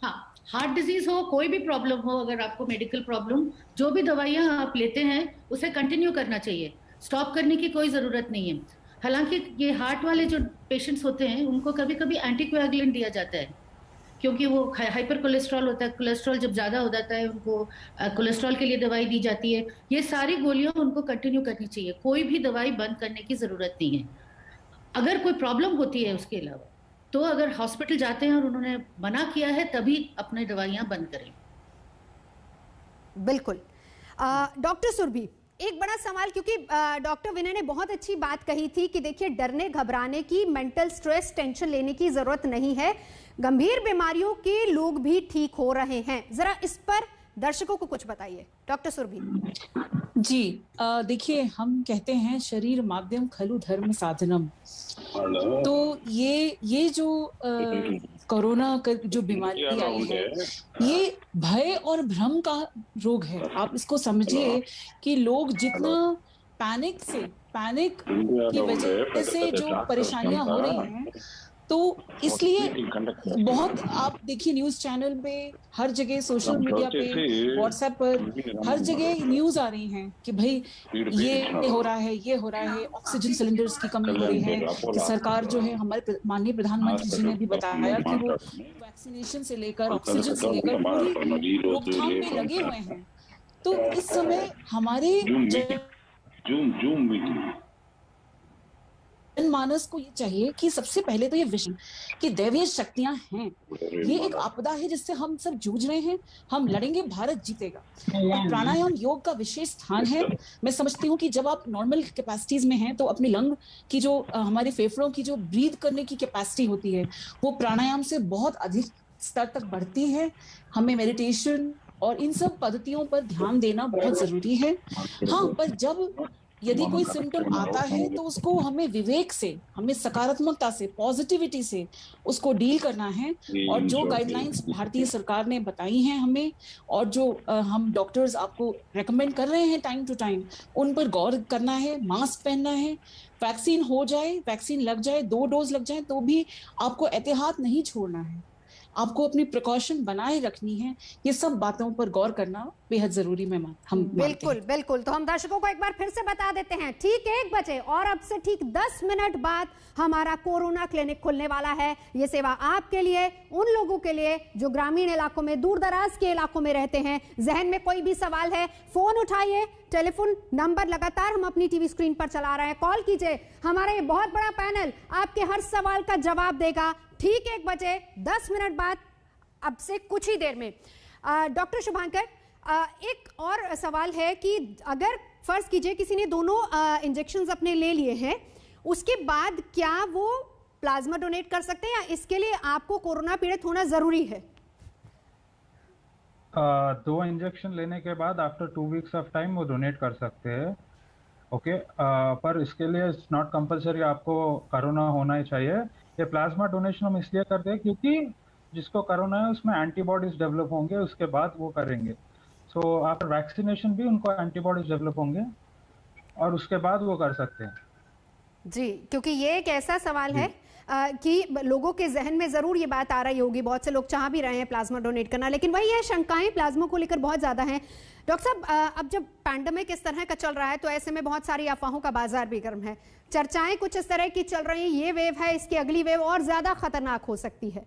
[SPEAKER 8] हाँ, हार्ट डिजीज हो, कोई भी प्रॉब्लम हो, अगर आपको मेडिकल प्रॉब्लम, जो भी दवाइयां आप लेते हैं उसे कंटिन्यू करना चाहिए, स्टॉप करने की कोई जरूरत नहीं है। हालांकि ये हार्ट वाले जो पेशेंट्स होते हैं उनको कभी कभी एंटीकोएगुलेंट दिया जाता है क्योंकि वो हाइपर कोलेस्ट्रॉल होता है। कोलेस्ट्रॉल जब ज़्यादा हो जाता है उनको कोलेस्ट्रॉल के लिए दवाई दी जाती है। ये सारी गोलियां उनको कंटिन्यू करनी चाहिए, कोई भी दवाई बंद करने की ज़रूरत नहीं है। अगर कोई प्रॉब्लम होती है उसके अलावा तो अगर हॉस्पिटल जाते हैं और उन्होंने मना किया है तभी अपनी दवाइयाँ बंद करें।
[SPEAKER 1] बिल्कुल। डॉक्टर सुरभि, एक बड़ा सवाल, क्योंकि डॉक्टर विनय ने बहुत अच्छी बात कही थी कि देखिए डरने घबराने की, मेंटल स्ट्रेस, टेंशन लेने की जरूरत नहीं है। गंभीर बीमारियों के लोग भी ठीक हो रहे हैं। जरा इस पर दर्शकों को कुछ बताइए डॉक्टर सुरभि।
[SPEAKER 4] जी, देखिए हम कहते हैं शरीर माध्यम खलु धर्म साधनम। तो ये जो कोरोना का जो बीमारी आई है, ये भय और भ्रम का रोग है। आप इसको समझिए कि लोग जितना पैनिक की वजह से जो परेशानियां हो रही हैं, तो इसलिए बहुत, आप देखिए न्यूज चैनल पे, हर जगह सोशल मीडिया पे, व्हाट्सएप पर, हर जगह न्यूज आ रही हैं कि भाई ये हो रहा है, ये हो रहा है, ऑक्सीजन सिलेंडर्स की कमी हो रही है। कि सरकार जो है, हमारे माननीय प्रधानमंत्री जी ने भी बताया कि वो वैक्सीनेशन से लेकर ऑक्सीजन से लेकर पूरी रोकथाम में लगे हुए हैं। तो इस समय हमारे जनमानस को ये चाहिए कि सबसे पहले तो ये विश्व की दैवीय शक्तियां हैं, ये एक आपदा है जिससे हम सब जूझ रहे हैं, हम लड़ेंगे, भारत जीतेगा। और प्राणायाम योग का विशेष स्थान है। मैं समझती हूँ कि जब आप नॉर्मल कैपेसिटीज में हैं तो अपनी लंग की जो हमारे फेफड़ों की जो ब्रीथ करने की कैपेसिटी होती है वो प्राणायाम से बहुत अधिक स्तर तक बढ़ती है। हमें मेडिटेशन और इन सब पद्धतियों पर ध्यान देना बहुत जरूरी है। हाँ, पर जब यदि कोई सिम्टम आता है तो उसको हमें विवेक से, हमें सकारात्मकता से, पॉजिटिविटी से उसको डील करना है। और जो गाइडलाइंस भारतीय सरकार ने बताई हैं हमें, और जो हम डॉक्टर्स आपको रेकमेंड कर रहे हैं टाइम टू टाइम, उन पर गौर करना है, मास्क पहनना है। वैक्सीन हो जाए, वैक्सीन लग जाए, 2 डोज लग जाए तो भी आपको एहतियात नहीं छोड़ना है, आपको अपनी प्रिकॉशन बनाए रखनी है। ये सब बातों पर गौर करना बेहद जरूरी है। हम
[SPEAKER 1] बिल्कुल। तो हम दर्शकों को एक बार फिर से बता देते हैं, ठीक 1 बजे और अब से ठीक 10 मिनट बाद हमारा कोरोना क्लिनिक खुलने वाला है। ये सेवा आपके लिए, उन लोगों के लिए जो ग्रामीण इलाकों में, दूर दराज के इलाकों में रहते हैं। जहन में कोई भी सवाल है, फोन उठाइए, टेलीफोन नंबर लगातार हम अपनी टीवी स्क्रीन पर चला रहे हैं, कॉल कीजिए। हमारा ये बहुत बड़ा पैनल आपके हर सवाल का जवाब देगा। ठीक 1 बजे 10 मिनट बाद, अब से कुछ ही देर में। डॉक्टर शुभांकर, एक और सवाल है कि अगर फर्ज कीजिए किसी ने दोनों इंजेक्शंस अपने ले लिए हैं, उसके बाद क्या वो प्लाज्मा डोनेट कर सकते हैं या इसके लिए आपको कोरोना पीड़ित होना जरूरी है?
[SPEAKER 10] 2 इंजेक्शन लेने के बाद आफ्टर 2 वीक्स ऑफ टाइम वो डोनेट कर सकते हैं। ओके, पर इसके लिए इट्स नॉट कंपलसरी आपको कोरोना होना ही चाहिए। ये प्लाज्मा डोनेशन हम इसलिए करते हैं क्योंकि जिसको कोरोना है उसमें एंटीबॉडीज डेवलप होंगे, उसके बाद वो करेंगे। सो आफ्टर वैक्सीनेशन भी उनको एंटीबॉडीज डेवलप होंगे और उसके बाद वो कर सकते हैं।
[SPEAKER 1] जी, क्योंकि ये एक ऐसा सवाल है कि लोगों के जहन में जरूर ये बात आ रही होगी, बहुत से लोग चाह भी रहे हैं प्लाज्मा डोनेट करना, लेकिन वही है, शंकाएं प्लाज्मा को लेकर बहुत ज्यादा हैं। डॉक्टर साहब, अब जब पैंडेमिक इस तरह का चल रहा है तो ऐसे में बहुत सारी अफवाहों का बाजार भी गर्म है। चर्चाएं कुछ इस तरह की चल रही हैं, ये वेव है, इसकी अगली वेव और ज्यादा खतरनाक हो सकती है।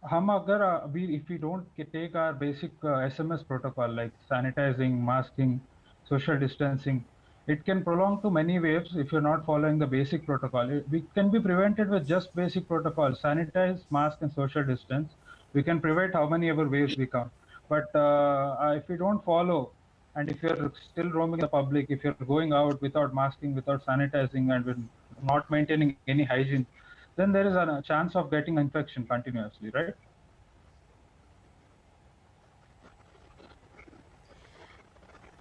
[SPEAKER 10] हम अगर if we don't take our basic SMS protocol like sanitizing, masking, social distancing, it can prolong to many waves if you're not following the basic protocol. We can be prevented with just basic protocol, sanitize, mask and social distance. We can prevent how many ever waves we come. But if we don't follow, and if you're still roaming the public, if you're going out without masking, without sanitizing and with not maintaining any hygiene, then there is a chance of getting infection continuously, right?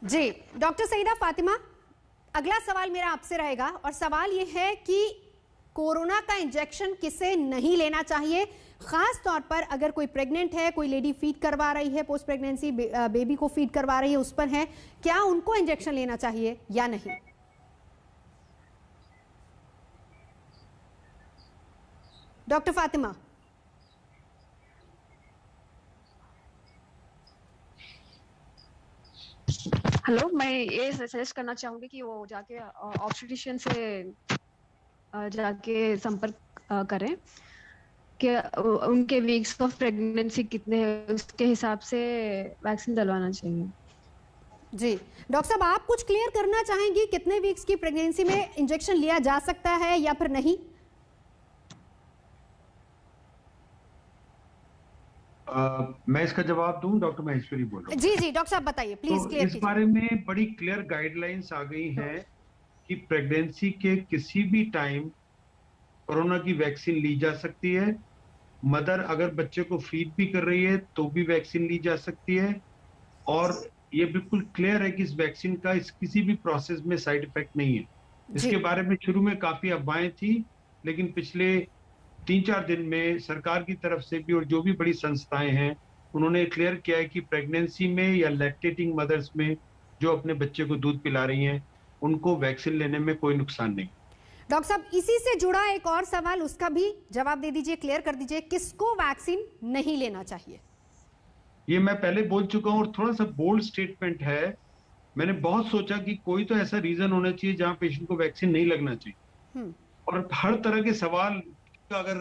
[SPEAKER 1] Ji, doctor Saeeda Fatima, अगला सवाल मेरा आपसे रहेगा और सवाल ये है कि कोरोना का इंजेक्शन किसे नहीं लेना चाहिए, खास तौर पर अगर कोई प्रेग्नेंट है, कोई लेडी फीड करवा रही है, पोस्ट प्रेगनेंसी बेबी को फीड करवा रही है, उस पर है, क्या उनको इंजेक्शन लेना चाहिए या नहीं? डॉक्टर फातिमा।
[SPEAKER 11] हेलो, मैं ये सजेस्ट करना चाहूंगी कि वो जाके ऑब्स्टेट्रिशियन से जाके संपर्क करें कि उनके वीक्स ऑफ प्रेगनेंसी कितने हैं, उसके हिसाब से वैक्सीन डलवाना चाहिए।
[SPEAKER 1] जी डॉक्टर साहब, आप कुछ क्लियर करना चाहेंगी, कितने वीक्स की प्रेगनेंसी में इंजेक्शन लिया जा सकता है या फिर नहीं?
[SPEAKER 3] मैं इसका जवाब दूं, डॉक्टर महेश्वरी बोल रहा हूं।
[SPEAKER 1] जी जी डॉक्टर साहब बताइए प्लीज, क्लियर
[SPEAKER 3] इस बारे में बड़ी क्लियर गाइडलाइंस आ गई हैं कि प्रेगनेंसी के किसी भी टाइम कोरोना की वैक्सीन ली जा सकती है। मदर अगर बच्चे को फीड भी कर रही है तो भी वैक्सीन ली जा सकती है, और ये बिल्कुल क्लियर है कि इस वैक्सीन का किसी भी प्रोसेस में साइड इफेक्ट नहीं है। इसके बारे में शुरू में काफी अफवाहें थी, लेकिन पिछले 3-4 दिन में सरकार की तरफ से भी और जो भी बड़ी संस्थाएं हैं उन्होंने क्लियर किया है कि प्रेगनेंसी में या लैक्टेटिंग मदर्स में जो अपने बच्चे को दूध पिला रही हैं उनको वैक्सीन लेने में कोई नुकसान नहीं।
[SPEAKER 1] डॉक्टर साहब, इसी से जुड़ा एक और सवाल, उसका भी जवाब दे दीजिए, क्लियर कर दीजिए, किसको वैक्सीन नहीं लेना चाहिए?
[SPEAKER 3] ये मैं पहले बोल चुका हूँ और थोड़ा सा बोल्ड स्टेटमेंट है। मैंने बहुत सोचा कि कोई तो ऐसा रीजन होना चाहिए जहां पेशेंट को वैक्सीन नहीं लगना चाहिए, और हर तरह के सवाल, अगर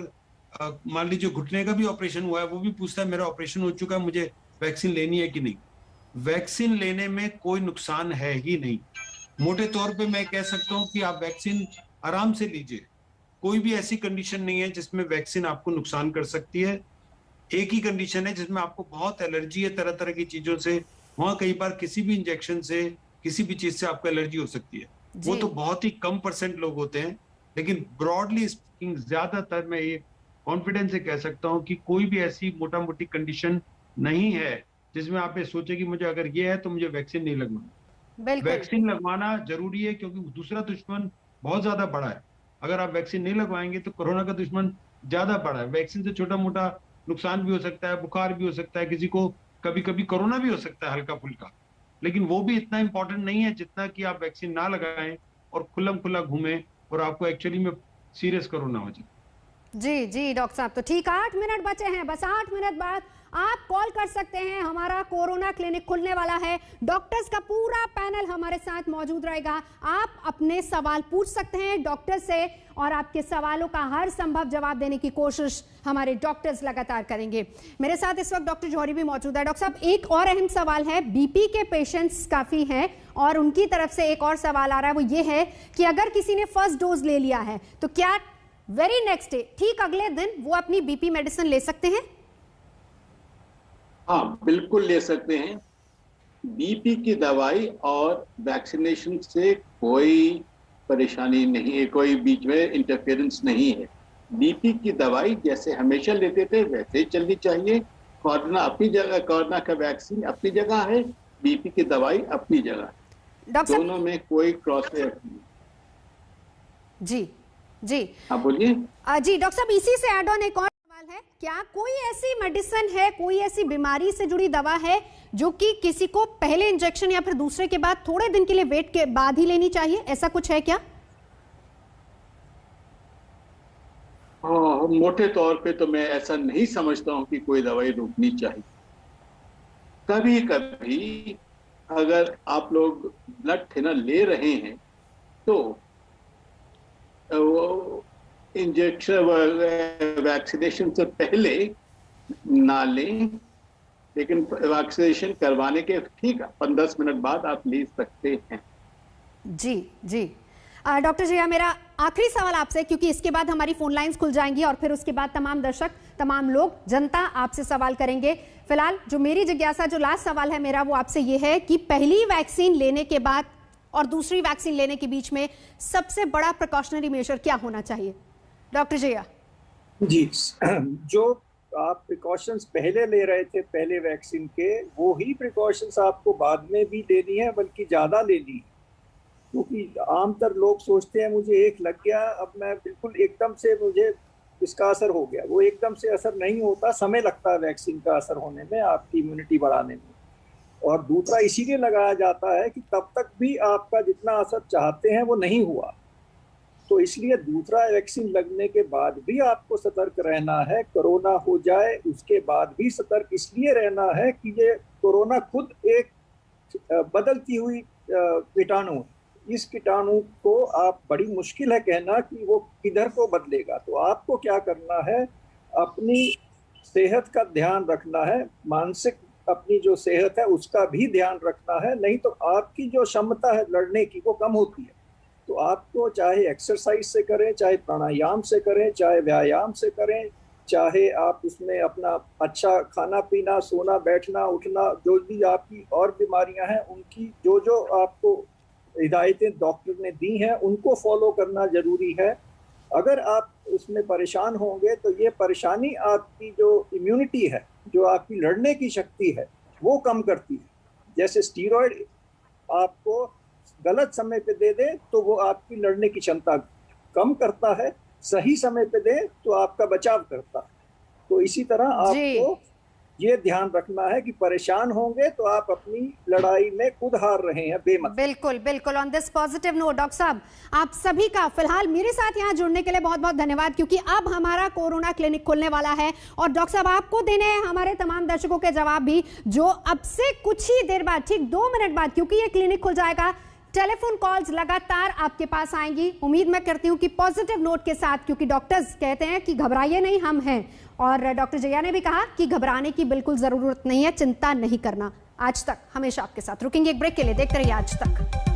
[SPEAKER 3] मान लीजिए घुटने का भी ऑपरेशन हुआ है, वो भी पूछता है मेरा ऑपरेशन हो चुका है, मुझे वैक्सीन लेनी है कि नहीं। वैक्सीन लेने में कोई नुकसान है ही नहीं। मोटे तौर पे मैं कह सकता हूं कि आप वैक्सीन आराम से लीजिए, कोई भी ऐसी कंडीशन नहीं है जिसमें वैक्सीन आपको नुकसान कर सकती है। एक ही कंडीशन है जिसमें आपको बहुत एलर्जी है तरह तरह की चीजों से, वहां कई बार किसी भी इंजेक्शन से, किसी भी चीज से आपको एलर्जी हो सकती है। वो तो बहुत ही कम परसेंट लोग होते हैं, लेकिन ब्रॉडली स्पीकिंग ज्यादातर मैं ये कॉन्फिडेंस से कह सकता हूं कि कोई भी ऐसी मोटा मोटी कंडीशन नहीं है जिसमें आप ये सोचे कि मुझे अगर ये है तो मुझे वैक्सीन नहीं लगवाना। वैक्सीन लगवाना जरूरी है क्योंकि दूसरा दुश्मन बहुत ज्यादा बड़ा है। अगर आप वैक्सीन नहीं लगवाएंगे तो कोरोना का दुश्मन ज्यादा बड़ा है। वैक्सीन से छोटा मोटा नुकसान भी हो सकता है, बुखार भी हो सकता है, किसी को कभी कभी कोरोना भी हो सकता है हल्का फुल्का, लेकिन वो भी इतना इंपॉर्टेंट नहीं है जितना कि आप वैक्सीन ना लगाएं और खुल्लम खुल्ला घूमें और आपको एक्चुअली में सीरियस कोरोना हो जाए।
[SPEAKER 1] जी जी डॉक्टर साहब, तो ठीक 8 मिनट बचे हैं, बस 8 मिनट बाद आप कॉल कर सकते हैं। हमारा कोरोना क्लिनिक खुलने वाला है, डॉक्टर्स का पूरा पैनल हमारे साथ मौजूद रहेगा। आप अपने सवाल पूछ सकते हैं डॉक्टर से और आपके सवालों का हर संभव जवाब देने की कोशिश हमारे डॉक्टर्स लगातार करेंगे। मेरे साथ इस वक्त डॉक्टर जौहरी भी मौजूद है। डॉक्टर साहब, एक और अहम सवाल है, बीपी के पेशेंट्स काफी हैं और उनकी तरफ से एक और सवाल आ रहा है, वो ये है कि अगर किसी ने फर्स्ट डोज ले लिया है तो क्या वेरी नेक्स्ट डे, ठीक अगले दिन वो अपनी बीपी मेडिसिन ले सकते हैं?
[SPEAKER 6] हाँ, बिल्कुल ले सकते हैं। बीपी की दवाई और वैक्सीनेशन से कोई परेशानी नहीं है, कोई बीच में इंटरफेरेंस नहीं है। बीपी की दवाई जैसे हमेशा लेते थे वैसे ही चलनी चाहिए। कोरोना अपनी जगह, कोरोना का वैक्सीन अपनी जगह है, बीपी की दवाई अपनी जगह है, दोनों में कोई क्रॉस नहीं।
[SPEAKER 1] जी जी
[SPEAKER 6] हाँ बोलिए।
[SPEAKER 1] जी डॉक्टर साहब, इसी से ऐड ऑन एक और सवाल है, क्या कोई ऐसी मेडिसिन है, कोई ऐसी बीमारी से जुड़ी दवा है जो कि किसी को पहले इंजेक्शन या फिर दूसरे के बाद थोड़े दिन के लिए वेट के बाद ही लेनी चाहिए, ऐसा कुछ है क्या?
[SPEAKER 6] हाँ, मोटे तौर पे तो मैं ऐसा नहीं समझता हूँ कि कोई दवाई रोकनी चाहिए। कभी कभी अगर आप लोग ब्लड थिनर ले रहे हैं तो वो इंजेक्शन वैक्सीनेशन से पहले ना लें, लेकिन वैक्सीनेशन करवाने के ठीक 15 मिनट बाद आप ले सकते हैं।
[SPEAKER 1] जी जी डॉक्टर जया, मेरा आखिरी सवाल आपसे, क्योंकि इसके बाद हमारी फोन लाइंस खुल जाएंगी और फिर उसके बाद तमाम दर्शक, तमाम लोग, जनता आपसे सवाल करेंगे। फिलहाल जो मेरी जिज्ञासा, जो लास्ट सवाल है मेरा, वो आपसे ये है कि पहली वैक्सीन लेने के बाद और दूसरी वैक्सीन लेने के बीच में सबसे बड़ा प्रिकॉशनरी मेजर क्या होना चाहिए? डॉक्टर जया
[SPEAKER 2] जी, जो आप प्रिकॉशंस पहले ले रहे थे पहले वैक्सीन के, वो ही प्रिकॉशंस आपको बाद में भी लेनी है, बल्कि ज़्यादा लेनी है। क्योंकि आमतौर लोग सोचते हैं मुझे एक लग गया, अब मैं बिल्कुल एकदम से मुझे इसका असर हो गया। वो एकदम से असर नहीं होता, समय लगता है वैक्सीन का असर होने में, आपकी इम्यूनिटी बढ़ाने में। और दूसरा इसीलिए लगाया जाता है कि तब तक भी आपका जितना असर चाहते हैं वो नहीं हुआ, तो इसलिए दूसरा वैक्सीन लगने के बाद भी आपको सतर्क रहना है। कोरोना हो जाए उसके बाद भी सतर्क इसलिए रहना है कि ये कोरोना खुद एक बदलती हुई कीटाणु है। इस कीटाणु को आप, बड़ी मुश्किल है कहना कि वो किधर को बदलेगा। तो आपको क्या करना है, अपनी सेहत का ध्यान रखना है, मानसिक अपनी जो सेहत है उसका भी ध्यान रखना है, नहीं तो आपकी जो क्षमता है लड़ने की वो कम होती है। तो आपको चाहे एक्सरसाइज से करें, चाहे प्राणायाम से करें, चाहे व्यायाम से करें, चाहे आप उसमें अपना अच्छा खाना पीना, सोना बैठना उठना, जो भी आपकी और बीमारियां हैं उनकी जो जो आपको हिदायतें डॉक्टर ने दी हैं उनको फॉलो करना जरूरी है। अगर आप उसमें परेशान होंगे तो ये परेशानी आपकी जो इम्यूनिटी है, जो आपकी लड़ने की शक्ति है, वो कम करती है। जैसे स्टीरॉयड आपको गलत समय पे दे दे तो वो आपकी लड़ने की क्षमता कम करता है, सही समय पे दे तो आपका बचाव करता है। तो इसी तरह आपको ये ध्यान रखना है कि परेशान होंगे तो आप अपनी लड़ाई में खुद हार रहे हैं बेमतलब।
[SPEAKER 1] बिल्कुल बिल्कुल। On this positive note doctor साहब, आप सभी का फिलहाल मेरे साथ यहाँ जुड़ने के लिए बहुत बहुत धन्यवाद, क्योंकि अब हमारा कोरोना क्लिनिक खुलने वाला है और डॉक्टर साहब आपको देने हैं हमारे तमाम दर्शकों के जवाब भी, जो अब से कुछ ही देर बाद, ठीक 2 मिनट बाद, क्योंकि ये क्लिनिक खुल जाएगा, टेलीफोन कॉल्स लगातार आपके पास आएंगी। उम्मीद मैं करती हूँ कि पॉजिटिव नोट के साथ, क्योंकि डॉक्टर्स कहते हैं कि घबराइए नहीं, हम हैं। और डॉक्टर जया ने भी कहा कि घबराने की बिल्कुल जरूरत नहीं है, चिंता नहीं करना। आज तक हमेशा आपके साथ। रुकेंगे एक ब्रेक के लिए, देखते रहिए आज तक।